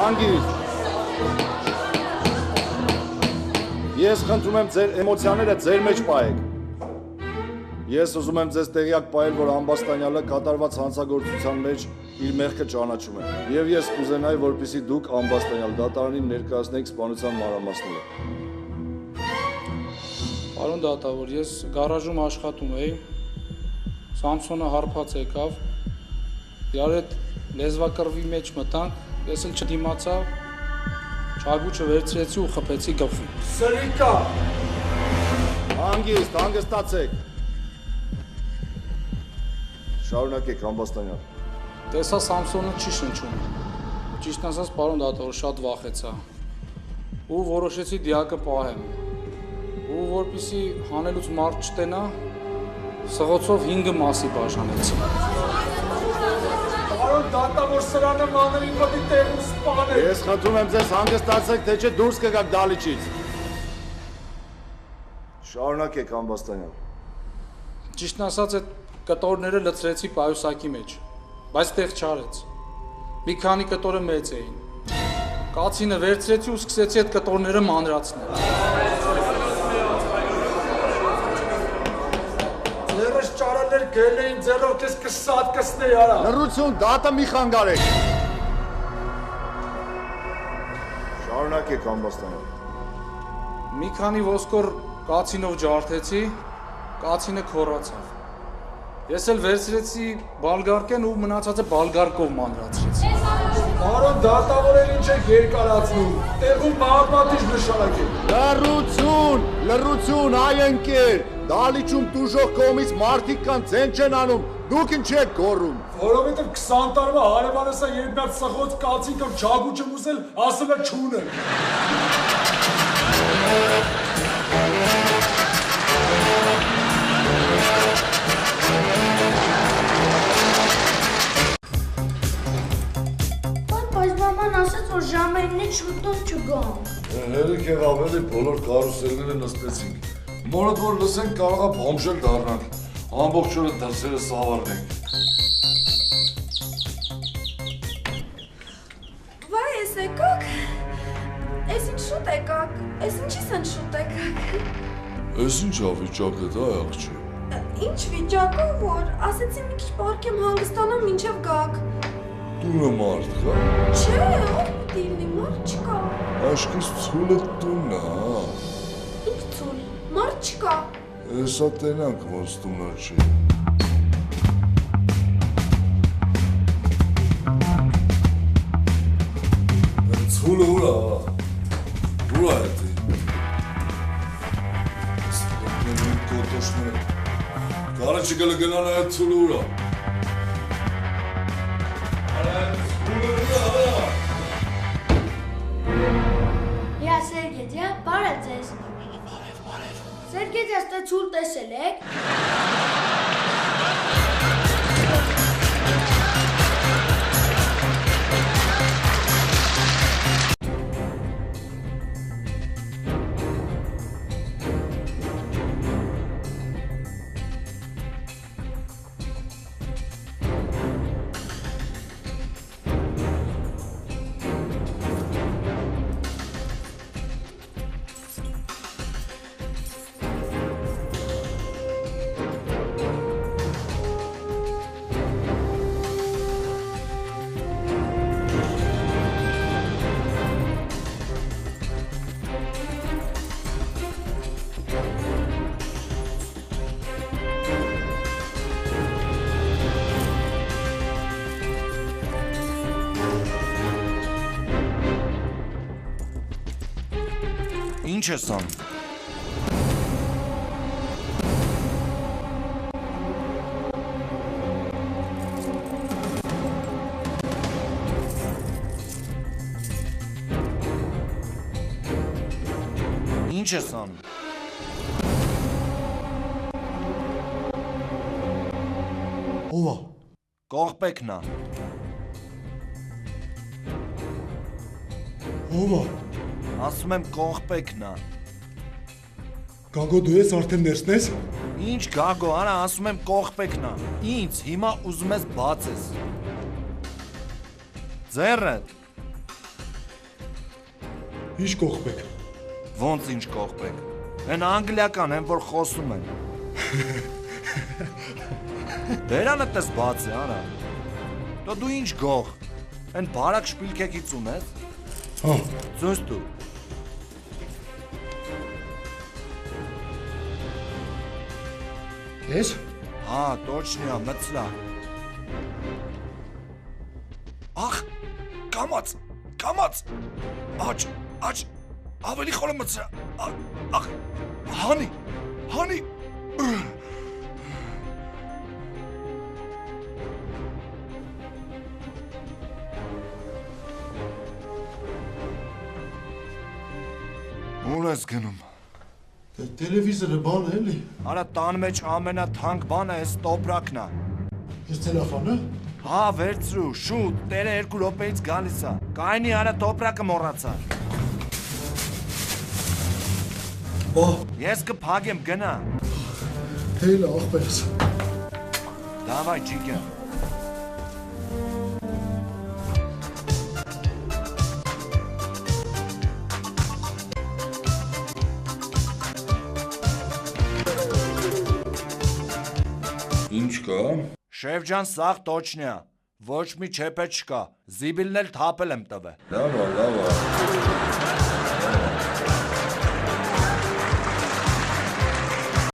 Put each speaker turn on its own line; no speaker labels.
Հանգիստ։ Ես խնդրում եմ ձեր էմոցիաները ձեր մեջ պահեք։ Ես ուզում եմ ձեզ տեղյակ պահել, որ Ամբաստանյանը կատարված հանցագործության մեջ իր մեղքը ճանաչում է։ Եվ ես կուզենայի, որպեսզի դուք Ամբաստանյալ դատարանին ներկայացնեք սպանության մանրամասները։
Պարոն դատավոր, ես գարաժում աշխատում էի, Սամսոնը հարբած եկավ, իրար հետ լեզվակռվի մեջ մտանք, ես էլ չդիմացա, չագուչը վերցրեցի ու խփեցի գլխին։
Սրիկա։ Հանգիստ, հանգստացեք։ Շարունակեք, Ամբաստանյան։
Տեսա Սամսոնը չի շնչում։ Ճիշտ ասած, պարոն դատավոր, շատ վախեցա։ Ու որոշեցի դիակը պահեմ։ Ու որպեսզի հանելուց մարդ չտենա, սղոցով 5 մասի բաժանեցի։
Պարոն դատավոր, սրանը մանրին մտի տեղում սպանել։
Ես խնդրում եմ ձեզ հանգստացեք, թե չէ դուրս կգաք դալիճից։ Շարունակեք, Ամբաստանյան։
Ճիշտն ասած, այդ կտորները լցրեցի պայուսակի մեջ, բայց տեղ չարեց։ Մի քանի կտորը մեծ էին։ Կացինը վերցրեցի ու սկսեցի այդ կտորները մանրացնել։
Ձերս ճարալներ գել էին, ձերով կես կսատ կսնեի արա։
Լռություն, դատը մի խանգարեք։ Շարունակեք, Ամբաստանյան։
Մի քանի ոսկոր կացինով ջարդեցի, կացինը քոռացավ։ Ես էլ վերցրեցի բալգարկեն ու մնացածը բալգարկով մանրացրեցի։
Պարոն դատավորեր ինչ եք երկարացնում, տեղում մահմատիչ նշանակեք։
Լռություն, այ ընկեր, դալիճում տուժող կողմից մարդիկ կան ձեն չեն անում, դուք ինչ եք գոռում։
Որովհետև 20 տարվա հարևանեսա երբ մի հատ սխոց կացին կամ չագուճ եմ ուզել, ասում է չունեմ։
Ասաց, որ ժամերին շուտով չգամ։
Հերիք եղավ էլի բոլոր կարուսելները նստեցինք։ Մորդ որ լսենք կարողա բոմժել դառնանք, ամբողջ օրը դրսերը սավառնենք։
Վայ, ես եկաք, ես ինչ շուտ եկաք, ես ինչիս են շուտ եկաք։
Ես ինչ ավիճակ է դա աղջի։
Ինչ վիճակը, որ ասեցի մի քիչ պարկեմ հանգստանամ մինչև գաք։
Տունը մարդ կա։
Չէ, ով պիտի լինի, մարդ չկա։
Աշկիս ցուլը տունն է, հա։
Ինչ ցուլ, մարդ չկա։
Հեսա տենանք, ոնց տունը չի։ Ցուլը ուրա, ուրա է դի։ Ստրոպներին կոտոշները։ Կարը չկլը գնան այդ ցուլը ուրա։
Я Սերգեյ, բարև ձեզ։ Բարև։ Սերգեյ, դե ցուլ տեսել եք։
Ինչ ես անում։ Ինչ ես անում։
Ո՞վ է։
Կողպեքն է։
Ո՞վ է։
Ասում եմ կողպեքն է։
Գագո դու ես արդեն ներսն ես։
Ինչ գագո, արա, ասում եմ կողպեքն է։ Ինձ հիմա ուզում ես բացես։ Ձեռդ։
Ինչ կողպեք։
Ոնց ինչ կողպեք։ Են անգլիական են, որ խոսում են։ Բերանը տես բաց է, արա։ Դու ինչ գող։ Են բարակ շպիլքեկից ունես։
Հա։
Ձույս դու։
Ես։
Հա, точно, մծլա։ Ախ, կամաց, կամաց։ Աչ, ավելի խորը մծրա։ Ախ, հանի։ Ուր ես գնում։
Տելևիզորը բան է էլի։
Արա տան մեջ ամենաթանկ բանը էս տոպրակն է։
Ես տելեֆոնը։
Հա, վերցրու, շուտ, տերը 2 րոպեից գալիս է։ Կայնի արա տոպրակը մոռացա։ Ես կփակեմ, գնա։
Հելա, ախպերս։
Դավայ, ճիկը։
Ինչ կա։
Շեֆ ջան, սաղ տոչնյա։ Ոչ մի չեպետ չկա։ Զիբիլն էլ թապել եմ տվել։
Լավ, լավ։